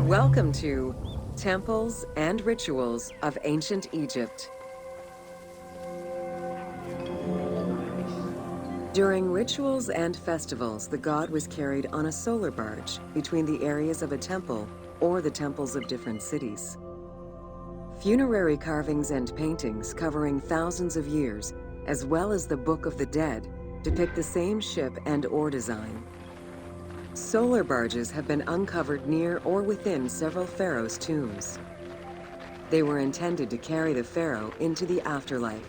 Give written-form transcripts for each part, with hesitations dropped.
Welcome to Temples and Rituals of Ancient Egypt. During rituals and festivals, the god was carried on a solar barge between the areas of a temple or the temples of different cities. Funerary carvings and paintings covering thousands of years, as well as the Book of the Dead, depict the same ship and oar design. Solar barges have been uncovered near or within several pharaohs' tombs. They were intended to carry the pharaoh into the afterlife.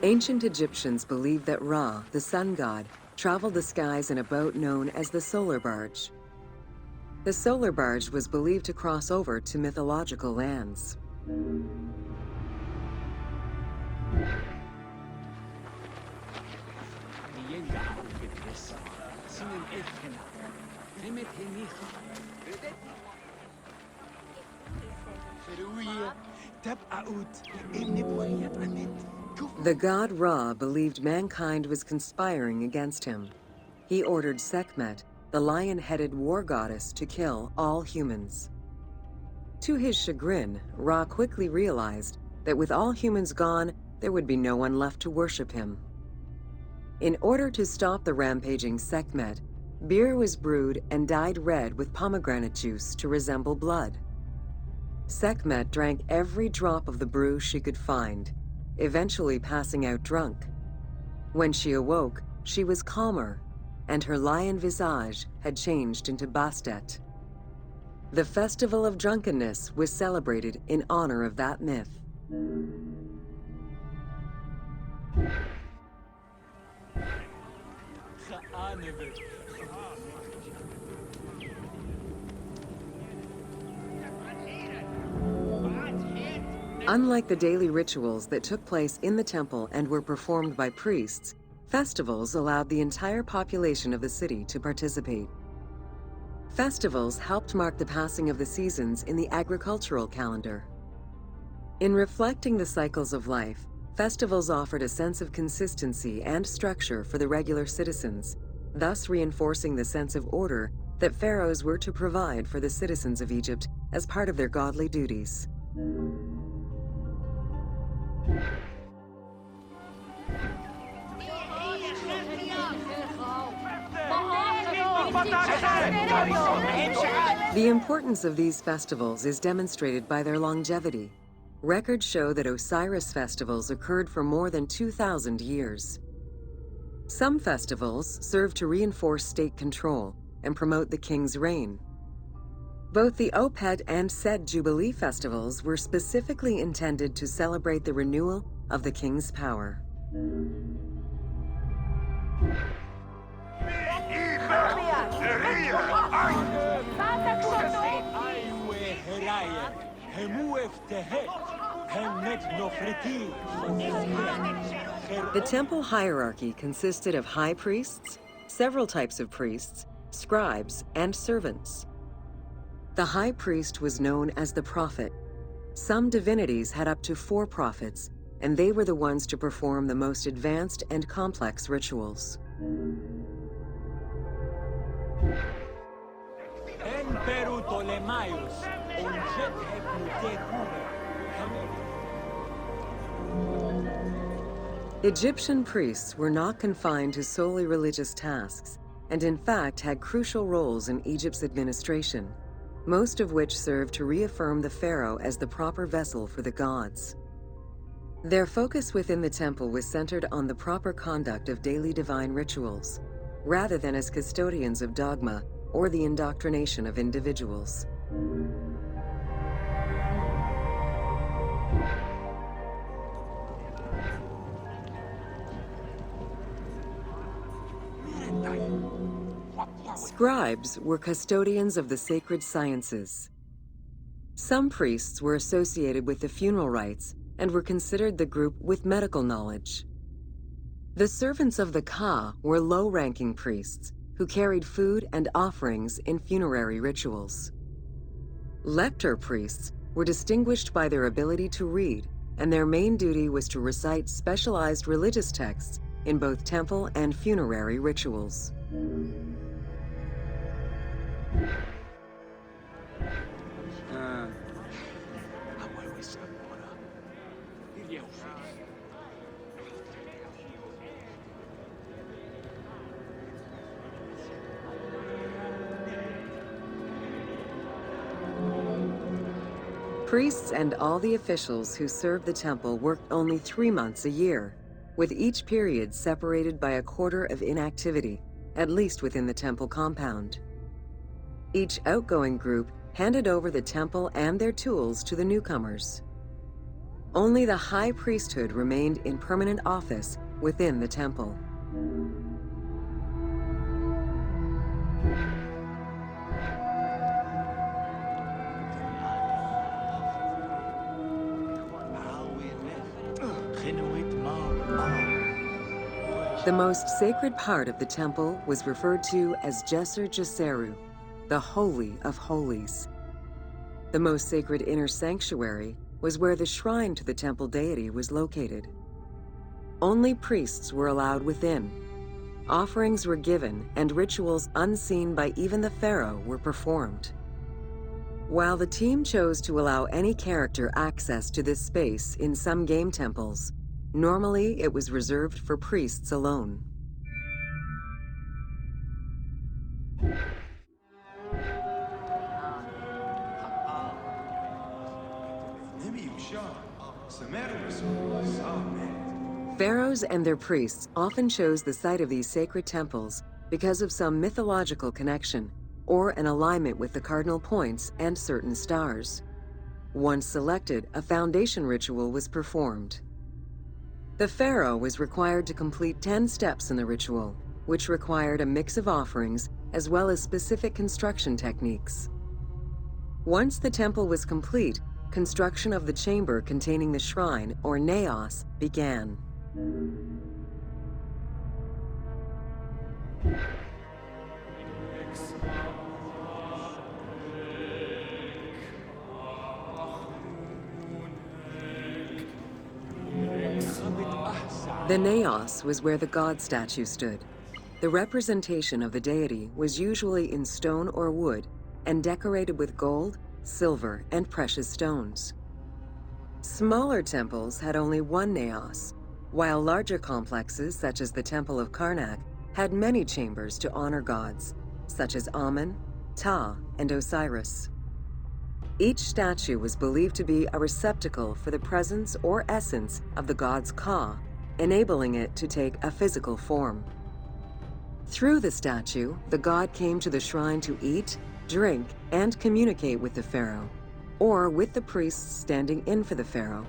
Ancient Egyptians believed that Ra, the sun god, traveled the skies in a boat known as the solar barge. The solar barge was believed to cross over to mythological lands. The god Ra believed mankind was conspiring against him. He ordered Sekhmet, the lion-headed war goddess, to kill all humans. To his chagrin, Ra quickly realized that with all humans gone, there would be no one left to worship him. In order to stop the rampaging Sekhmet, beer was brewed and dyed red with pomegranate juice to resemble blood. Sekhmet drank every drop of the brew she could find, eventually passing out drunk. When she awoke, she was calmer, and her lion visage had changed into Bastet. The Festival of Drunkenness was celebrated in honor of that myth. Unlike the daily rituals that took place in the temple and were performed by priests, festivals allowed the entire population of the city to participate. Festivals helped mark the passing of the seasons in the agricultural calendar. In reflecting the cycles of life, festivals offered a sense of consistency and structure for the regular citizens, thus reinforcing the sense of order that pharaohs were to provide for the citizens of Egypt as part of their godly duties. The importance of these festivals is demonstrated by their longevity. Records show that Osiris festivals occurred for more than 2,000 years. Some festivals serve to reinforce state control and promote the king's reign. Both the Opet and Set Jubilee festivals were specifically intended to celebrate the renewal of the king's power. The temple hierarchy consisted of high priests, several types of priests, scribes, and servants. The high priest was known as the prophet. Some divinities had up to 4 prophets, and they were the ones to perform the most advanced and complex rituals. Egyptian priests were not confined to solely religious tasks, and in fact had crucial roles in Egypt's administration, most of which served to reaffirm the pharaoh as the proper vessel for the gods. Their focus within the temple was centered on the proper conduct of daily divine rituals, rather than as custodians of dogma or the indoctrination of individuals. Scribes were custodians of the sacred sciences. Some priests were associated with the funeral rites and were considered the group with medical knowledge. The servants of the Ka were low-ranking priests who carried food and offerings in funerary rituals. Lector priests were distinguished by their ability to read, and their main duty was to recite specialized religious texts in both temple and funerary rituals. Priests and all the officials who served the temple worked only 3 months a year, with each period separated by a quarter of inactivity, at least within the temple compound. Each outgoing group handed over the temple and their tools to the newcomers. Only the high priesthood remained in permanent office within the temple. The most sacred part of the temple was referred to as Djeser Djeseru, the Holy of Holies. The most sacred inner sanctuary was where the shrine to the temple deity was located. Only priests were allowed within. Offerings were given and rituals unseen by even the pharaoh were performed. While the team chose to allow any character access to this space in some game temples, normally it was reserved for priests alone. Pharaohs and their priests often chose the site of these sacred temples because of some mythological connection or an alignment with the cardinal points and certain stars. Once selected, a foundation ritual was performed. The pharaoh was required to complete 10 steps in the ritual, which required a mix of offerings as well as specific construction techniques. Once the temple was complete, construction of the chamber containing the shrine, or naos, began. The naos was where the god statue stood. The representation of the deity was usually in stone or wood and decorated with gold, silver, and precious stones. Smaller temples had only one naos, while larger complexes, such as the Temple of Karnak, had many chambers to honor gods, such as Amun, Ptah, and Osiris. Each statue was believed to be a receptacle for the presence or essence of the god's Ka, enabling it to take a physical form. Through the statue, the god came to the shrine to eat, drink, and communicate with the pharaoh, or with the priests standing in for the pharaoh.